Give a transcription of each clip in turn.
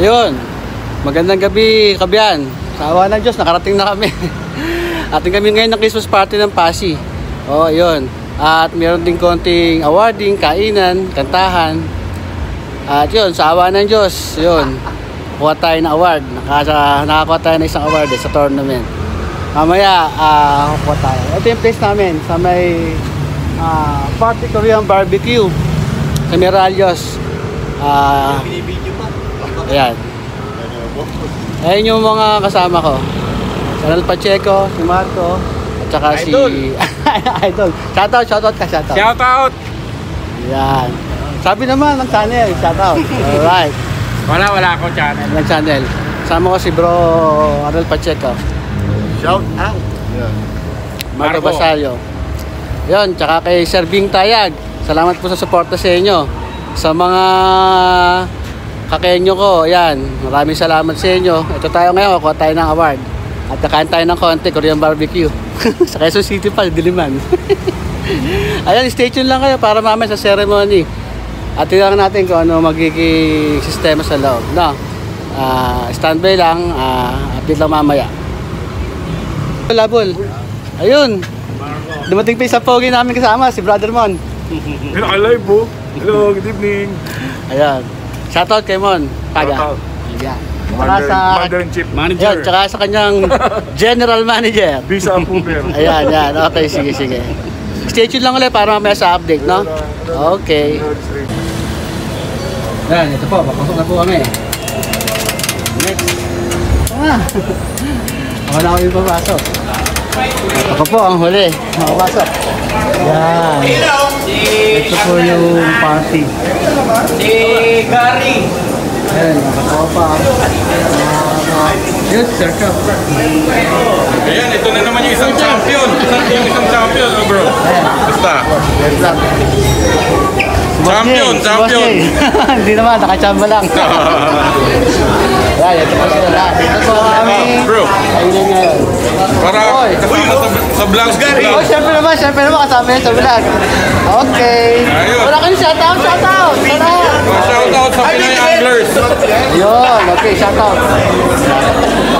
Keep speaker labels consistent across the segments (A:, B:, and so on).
A: Yun. Magandang gabi, Kabiyan. Sa awa ng Diyos, nakarating na kami. Ating kami ngayon ng Christmas party ng Pasig. Oh, yun. At meron din konting awarding, kainan, kantahan. At yun, sa awa ng Diyos, yun. Kuha tayo ng award. Nakakuha tayo ng isang award sa tournament. Mamaya, kuha tayo. Ito yung place namin sa may Party Korean Barbecue sa Miralles. Ayan. Ayan yung mga kasama ko. Si Arnel Pacheco, si Marco, at saka Idol. Si Idol. Shoutout ka, shoutout.
B: Shoutout!
A: Ayan. Sabi naman ng channel, shoutout. Alright.
B: Wala akong channel.
A: Ng channel. Kasama ko si bro Arnel Pacheco.
C: Shoutout.
A: Marco Basalio. Yun, tsaka kay Sir Bing Tayag. Salamat po sa suporta sa inyo. Sa mga kakenyo ko, ayan, maraming salamat sa inyo. Ito tayo ngayon, kuha tayo ng award. At kakain tayo ng konti, Korean barbecue. Sa Quezon City pa, Diliman. Ayan, stay tuned lang kayo para mamaya sa ceremony. At tingnan natin kung ano magiging sistema sa loob. No? Standby lang, update lang mamaya. Labol. Ayun. Dumating pa yung pogi namin kasama, si Brother Mon.
C: Alive po. Hello, good evening.
A: Ayan. Shoutout kay Mon. Paga. Ayan.
C: Commander-in-Chief.
A: Ayan, tsaka sa kanyang General Manager.
C: Visa approver.
A: Ayan, yan. Okay, sige. Stay tuned lang ulit para mamaya sa update, no? Okay. Ayan, ito po. Papasok na po kami. Next. Ako na ako yung papasok. Ako po ang huli. Makapasok. Yan. Ito po yung party.
B: Si Gary.
A: Ayan, nakakawa pa. Yes, sir.
B: Ayan, ito na naman yung isang champion. Yung isang champion, bro. Basta. Champion.
A: Hindi naman, nakachamba lang. Ayan, ito po sila. Ito po kami.
B: Bro.
A: Ayun ngayon.
B: Para kasama sa vlog.
A: Oh, syempre naman kasama yan sa vlog. Okay. Wala kang shoutout.
B: Shoutout sa Pinoy Anglers.
A: Yun, okay, shoutout.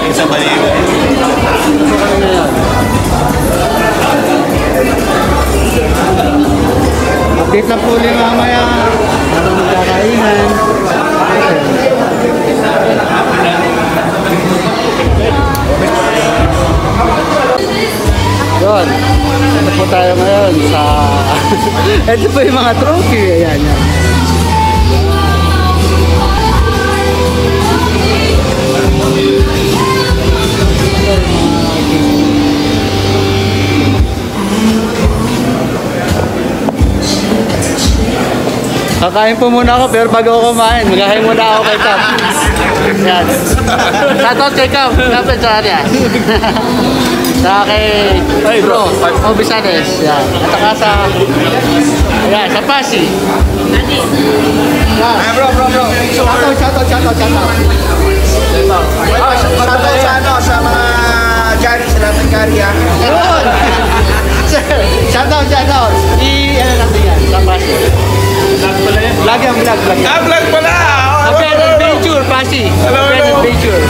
B: Isa ba yun?
A: Update na po ulit mamaya. Parang magkakainan. Yun. Ito po tayo ngayon sa... Ito po yung mga trophy. Ayan, yan. Kakain po muna ako pero bago ako kumain, magkakain muna ako kay Cap. Yan. Shoutout kay Cap. Kapit sa kanya. Saka kay bro, Obisanes. Yan. At saka sa... Ayan, sa Pasig. Yan.
C: Bro.
A: Shoutout.
C: Shoutout sa mga Gary, sa lahat ng Gary, ha?
A: Yun! Shoutout. Ano natin yan? Sa Pasig. Vlog yan, vlog.
B: Vlog pala!
A: Kapit Adventure, Pasig. Kapit Adventure.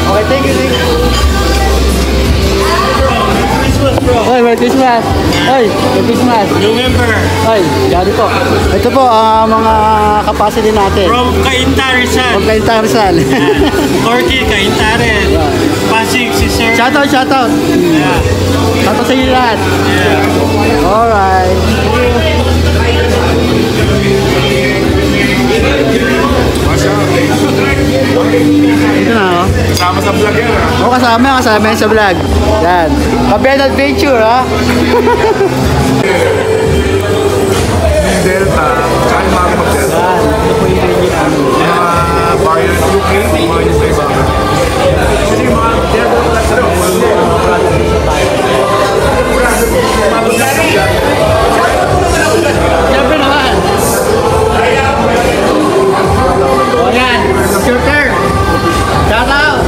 A: Okay, thank you. Oy, Merry Christmas. Merry Christmas.
B: November.
A: Oy, gari po. Ito po ang mga capacity natin.
D: From Cainta Rizal.
A: From Cainta Rizal.
D: Corky, Cainta rin. Pasig, si Sir.
A: Shoutout. Shoutout sa inyo lahat. Alright. Ito na, oh.
C: Kasama sa vlog yan, ha?
A: Oo, kasama yan sa vlog. Yan. Kapit Adventure, ha?
C: Delta, saan mga mag-Delta?
A: Yan. Ito po yung venue namin.
C: Mga Bayern UK, mga yun sa iba. Kasi yung mga Delta pala sa
A: Siyempre naman. O yan. It's your turn. Shoutout.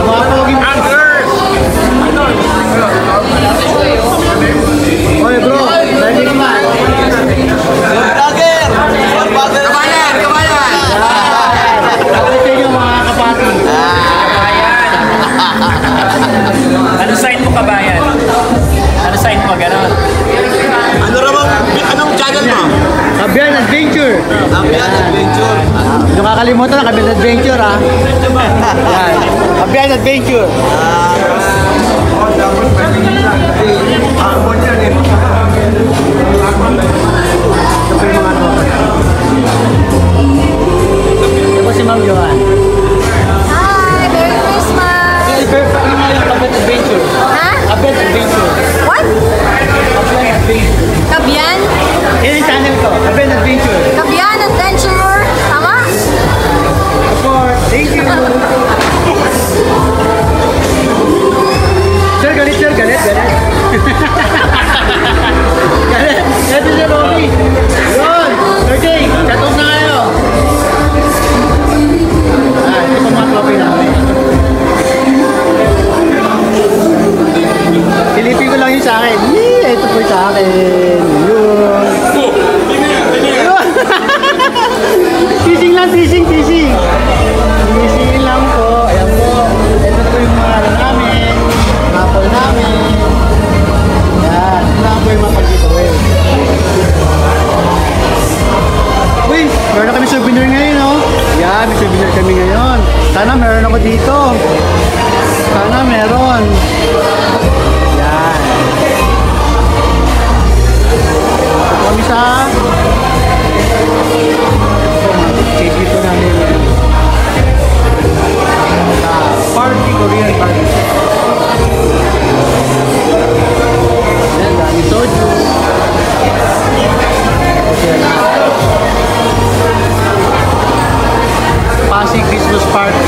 A: Mga poging
B: Anglers!
A: Adventure.
E: Kabiyan Adventure.
A: Yung kakalimutan na, Kabiyan Adventure ha. Yan. Kabiyan Adventure.
C: Oh, dapat pwede nila. Akon yan eh.
A: Ito po yung mga ano. Ito po si Ma'am Johan.
F: Hi! Merry Christmas!
A: Ano nga yung Kabiyan Adventure?
F: Ha?
A: Kabiyan Adventure.
F: What?
A: Kabiyan Adventure.
F: Kabiyan?
A: Yan yung channel ko. Kabiyan Adventure.
F: Kabiyan Adventure? Tama?
A: Support. Thank you. Sir, galit sir. Galit. Galit sir, Robbie. Yun. Okay. Chat-off na kayo. Ito pa mga trophy namin. Silipin ko lang yun sa akin. Ito po yung sa akin. Yun. Teasing lang, teasing. Teasing lang po. Ayan po. Ito po yung mga ano namin. Apple namin. Ayan. Ito lang po yung mga pag-giveaway. Uy, meron na kami souvenir ngayon, no? Yan, may souvenir kami ngayon. Sana meron ako dito. Sana meron. Yan. Ito kami sa dito namin sa party, Korean party. Yan, dami soju. Pasig Christmas party.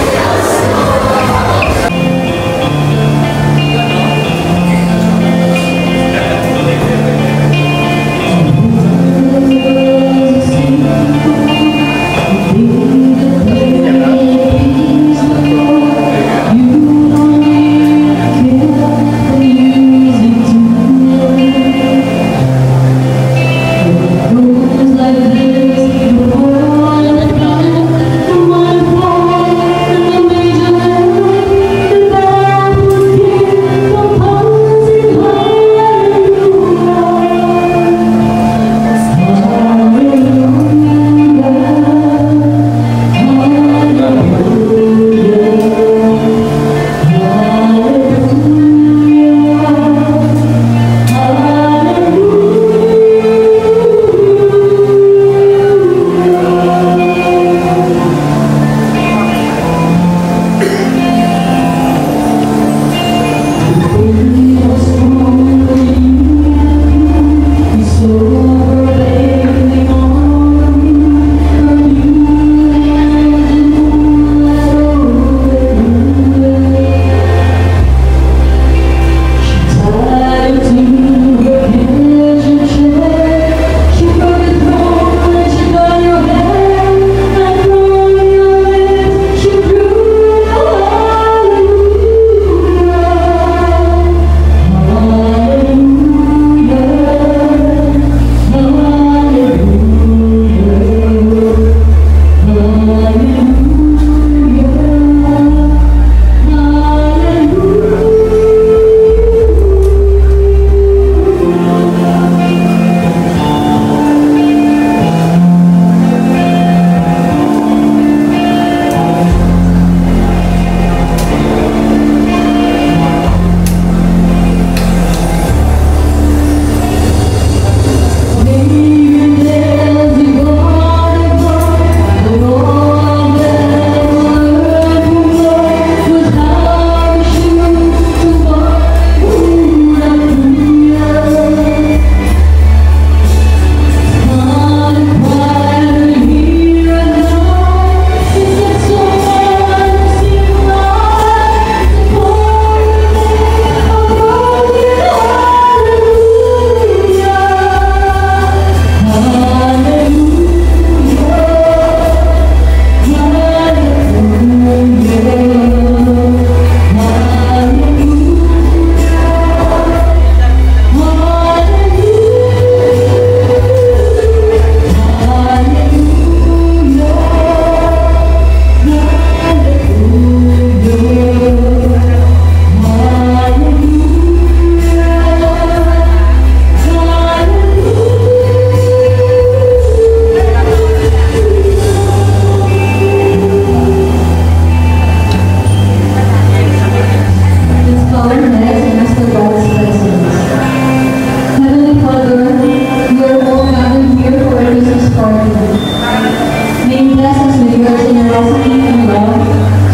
E: generosity and love,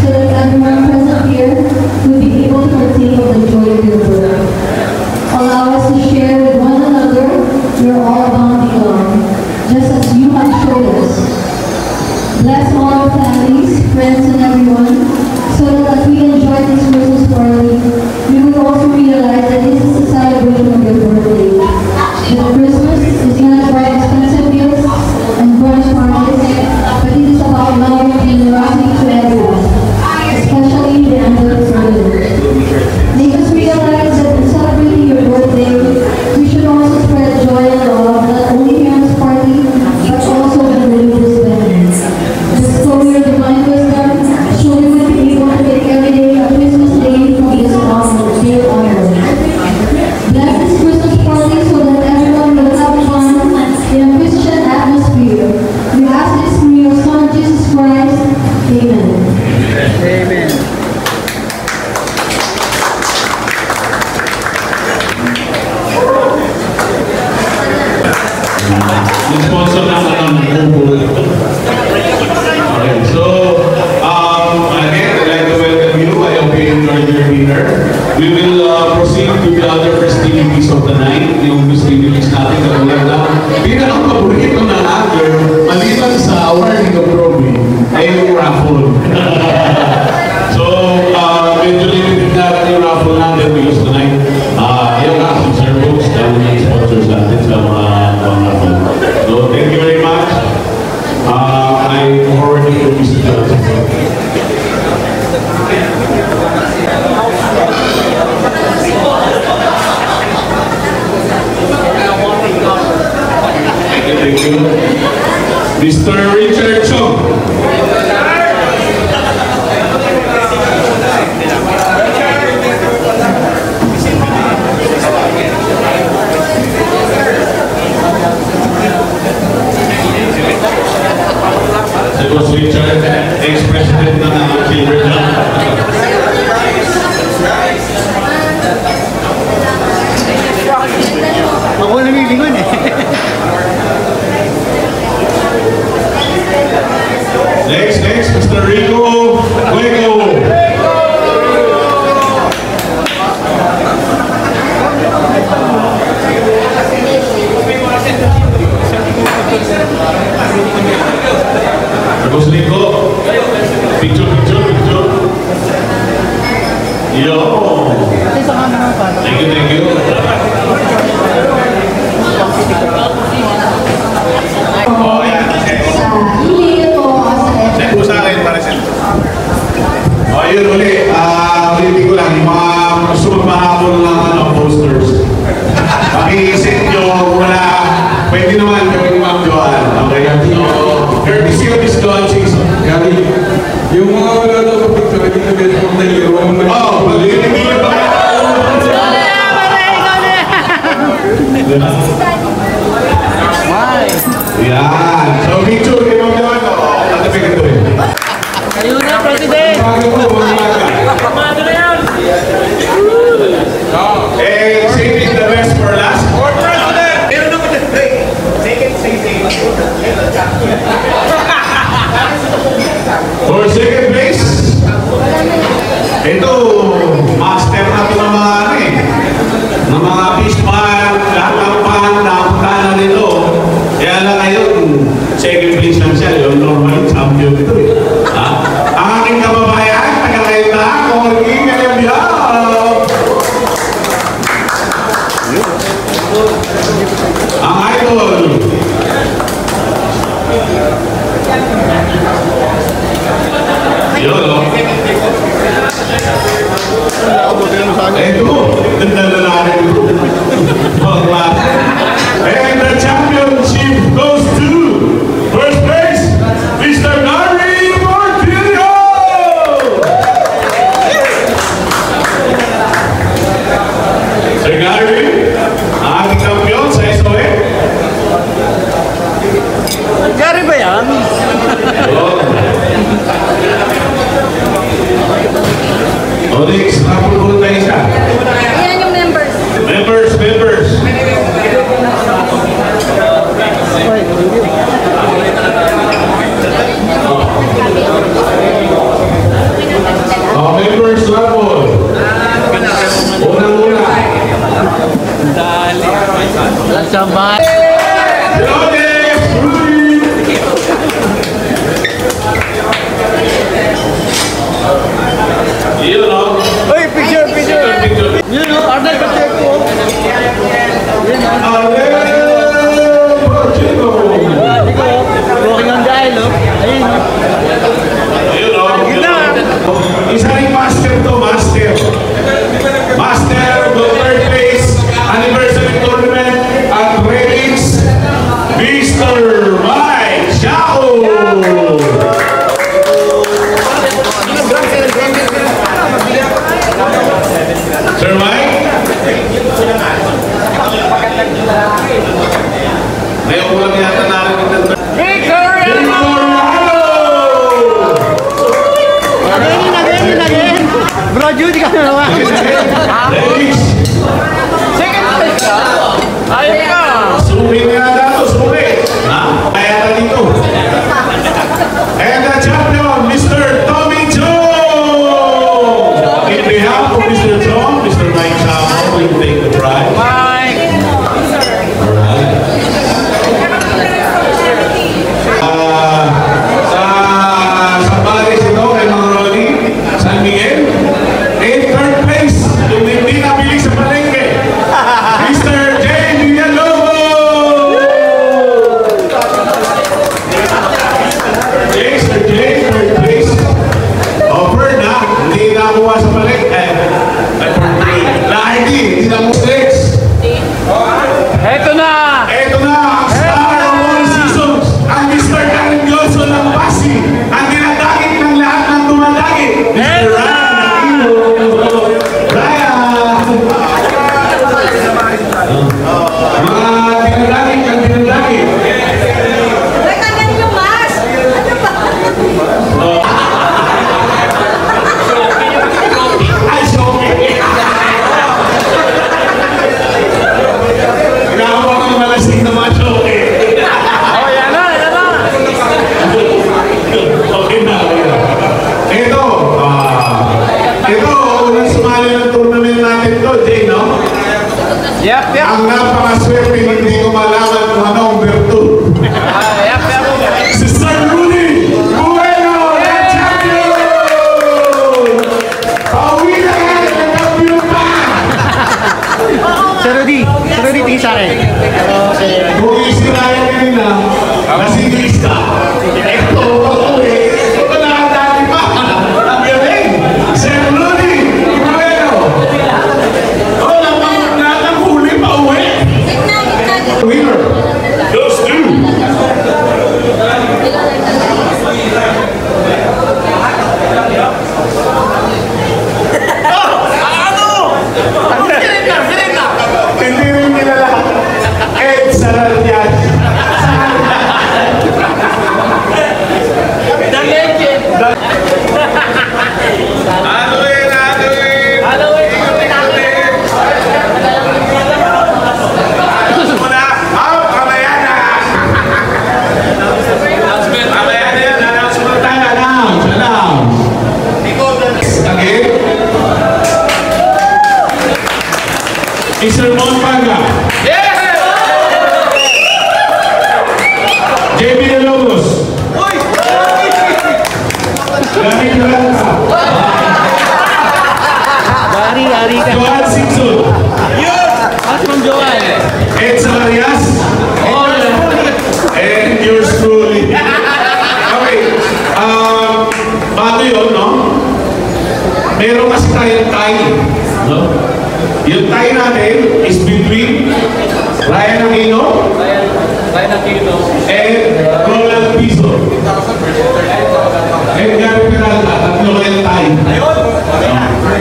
E: so that everyone present here will be able to partake of the joy of your birth. Allow us to share with one another your all-abounding love, just as you have showed us. Bless all our families, friends, and everyone, so that as we enjoy this Christmas party, we will also realize that this is a celebration of your birthday. That Christmas is not about expensive meals and brunch parties, but it is about love and generosity to everyone, especially the underprivileged. Make us realize that in celebrating your birthday, we should also spread joy and love, not only here in this party, but also in the religious venues. Bestow your divine wisdom, so we will be able to make every day a Christmas day from this day onward. Bless this Christmas party so that everyone will have fun in a Christian atmosphere. We ask this through your Son, Jesus Christ. Amen.
A: Amen.
B: Sponsor naman ang Google. Okay, so, again, I'd like to welcome you. I hope you enjoyed your dinner. We will proceed to the other festivities of the night. Yung festivities natin na ulang na. Pinaka-paborito ng lager, maliban sa awarding of trophy, ay yung raffle. So, medyo limited na yung raffle natin because tonight, yung action sir folks, dahil yung sponsors natin sa mga raffle. So, thank you very much. I'm forwarding to Mr. Johnson. Thank you. Mr. Richard Chong. Boss Richard, ex-president ng Silver Club.
A: Ako namilingon eh.
B: Next, Mr. Rico Fuego. Boss Rico, picture. Yo. Thank you. Oh, yeah. Send po sa akin para siya. O, yun ulit. Ulitin ko lang, yung mga gusto magmahabol ng posters. Paki-send nyo, wala. Pwede naman gawin Ma'am Joanne. Okay? So, courtesy of this Joanne season.
C: Gary, yung mga wala daw sa picture, hindi na beto kong naliro.
B: Oh, pag-inig mo ba? Yan. So, picture kay Ma'am Joanne. Natabi ka ito eh.
A: Kayo na, President!
B: Eh, saving the best for last. For President! For second place, ito, master na ito ng mga ng mga fishman, lahat ng pan, nakapunta na nito. Kaya lang ngayon, second place lang siya, yung normal champion ito eh. Ang aking kababayan, taga-ngayon na, Corky Calabia. Ang idol. Yun, no? Ito, ganda na natin ito. And the championship goes to first place, Mr. Gary Martillo! Sir Gary, ang ating kampiyon sa SOE.
A: Gary ba yan?
B: O, next, napulbulot tayo isa.
F: Ayan yung members.
B: Members.
A: Judy ka na naman.
B: Ladies,
A: Second place ka? Ayun ka.
B: sumi nga dato, sumi. Ha? Kaya na dito. And the champion, Mr. Tommy Joe! In behalf of Mr. Joe, Mr. Mike Chamo will take the prize.
A: Mike.
B: Alright. Sa Paris ito, kay Mang Ronnie, San Miguel. In third place, yung hindi nabili sa palengke, Mr. Jay Villalobos! Mr. Jay, third place. Offer na, hindi nakuha sa palengke. Hindi na mo six.
A: Eto na.
B: Ito na, ang star of all seasons, ang Mr. Carindioso ng Pasig, ang dinadagit ng lahat ng dumadagit, Mr. Ryan Aquino. Ryan! Mga dinadagit ang dinadagit.
F: Nagtagal yung mask. Ano ba?
B: Ay, shopping! Ginawa ko malasing na mga shopping.
A: Oh, yan na, yan na.
B: Okay na. Ito, unang sumali ng tournament natin to, Jay, no?
A: Yep, yep.
B: Ang napakaswerte, hindi ko malaman kung anong virtud.
A: Yep, yep.
B: Si Sir Rudy Bueno, the champion! Pauwi na nga, nag-champion pa!
A: Sir Rudy, tingin sa akin. Okay.
B: Kung isinayan kanina, nasinis ka. Ito, pauwi. Wala ang dati pa. Ang galing. Sir Rudy Bueno. Oh, nakang huli pa uwi.
F: Gitna.
B: Winner. Those two. Hindi rin nila lahat. Ed Sararias. Mr. Monpaga. JB Villalobos. Gary Duranta.
A: Ari ka.
B: Johan Simpson.
A: At from Johan.
B: Ed Salarias. And yours truly. Okay. Bago yun, no? Meron kasi tayong tie. No? Yung tie natin is between Ryan Aquino and Roland Piso. And Gary Peralta. Tatlo kayong tie.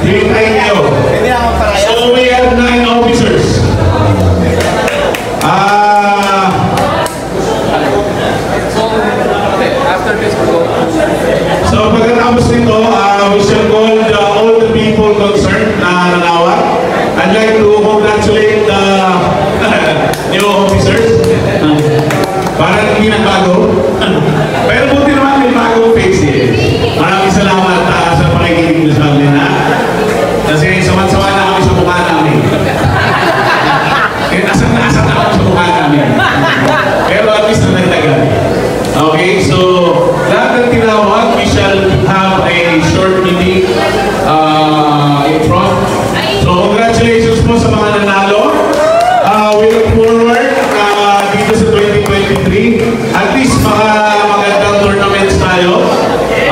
B: Yung tie nyo. So we have 9 officers. So pagkatapos nito, we shall call all the people concerned na nanawag. I'd like to congratulate the new officers. Parang hindi nagbago. Pero buti naman may bagong face eh. Maraming salamat sa pakikinig nyo sa amin ha. Kasi saman-saman na kami sa mukha namin. Asat na ako sa mukha namin. Pero at least na nagtagal. Okay, so lahat ng tinawag, we shall have a short meeting in front. So congratulations po sa mga nanalo. We look forward dito sa 2023. At least magandang tournaments tayo.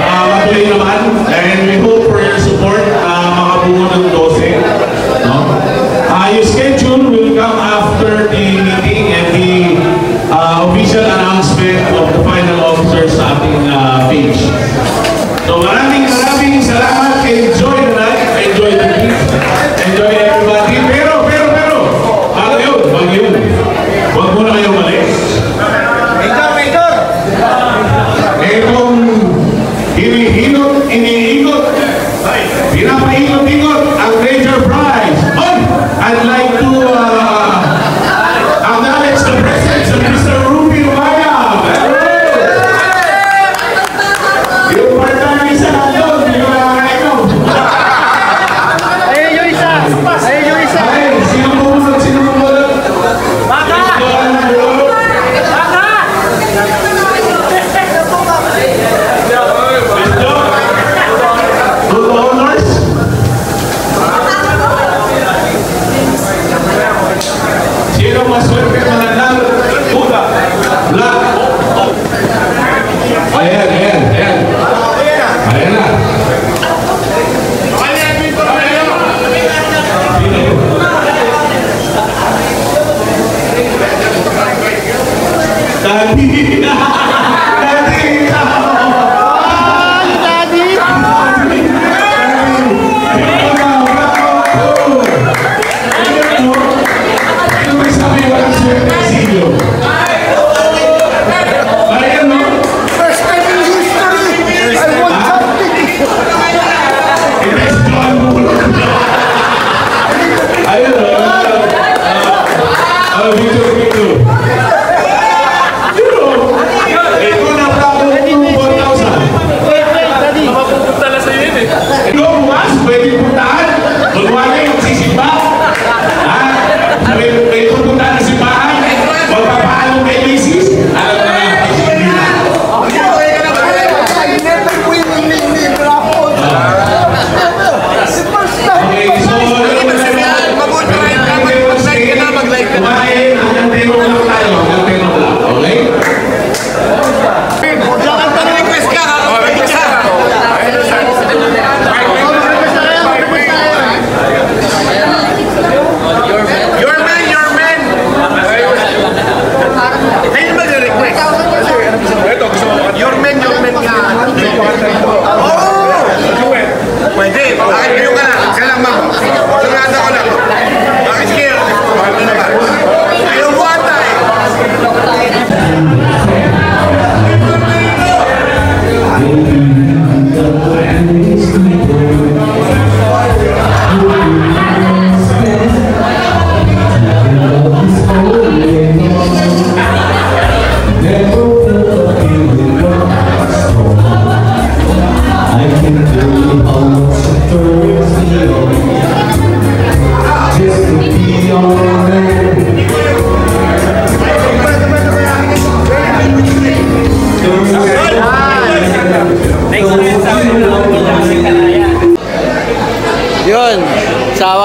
B: Matuloy naman. And we hope for your support. Makabuo ng 12. No? Your schedule will come after the meeting and the official announcement of the final officers sa ating page. So maraming salamat. Enjoy the night. Enjoy the week. Enjoy everybody. Pero, wag yun. Wag muna kayo malis. Etong iniikot, pinapaikot dito.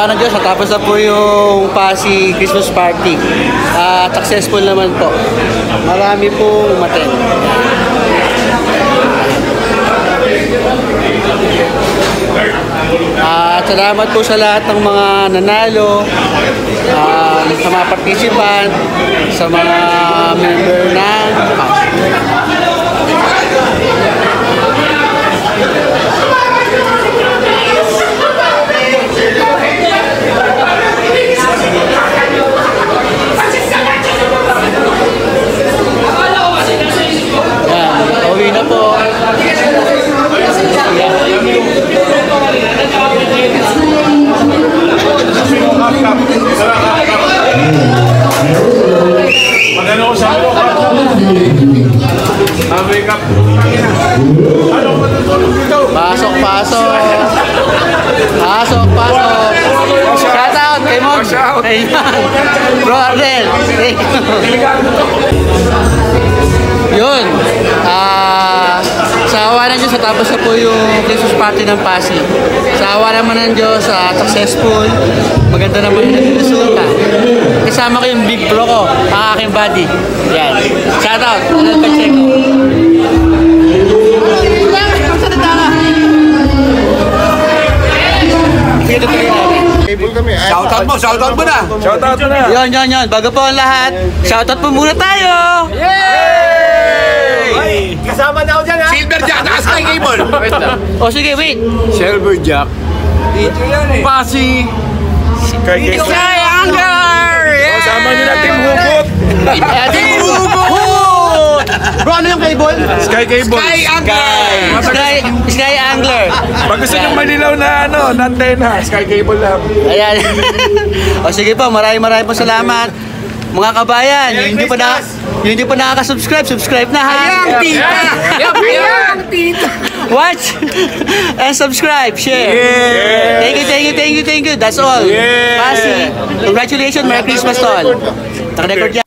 A: awa ng Diyos, natapos na po yung Pasig Christmas party. At successful naman po. Marami po umaten. At salamat po sa lahat ng mga nanalo, sa mga participant, sa mga member ng Pasig. Uwi na po.
C: Magano ko sa ako. Wake up. Ano matutulog dito?
A: Pasok, pasok. Pasok, pasok. Shout out kay Mom. Ayan. Bro Arnel. Yun. Sa awa ng Diyos, natapos na po yung Christmas party ng Pasig. Sa awa naman ng Diyos, successful. Maganda naman yung resulta. Kasama ko yung big bro ko, ang aking buddy. Yan. Shout out. Arnel Pacheco.
C: Shoutout mo na. Shoutout mo na.
A: Yon. Bago po ang lahat, shoutout po muna tayo.
C: Yay! Kasama na ako dyan ha. Silver Jack, Sky Cable.
A: O sige, wait.
C: Silver Jack. Dito yan eh. Pasi. Sky Cable.
A: Sky Angler!
C: Kasama nyo na Team Hugot.
A: Team Hugot! Bro, ano yung cable?
C: Sky Cable.
A: Sky Angler.
C: Pag gusto nyo malilaw na na antena, Sky Cable lang.
A: Ayan. O sige po, maraming po salamat. Mga kabayan, yung hindi pa nakaka-subscribe, subscribe na ha.
C: Ayang tita! Ayang tita!
A: Watch and subscribe, share.
C: Yeah.
A: Thank you. That's all. Pasig. Congratulations, Merry Christmas to all. Naka-record yan.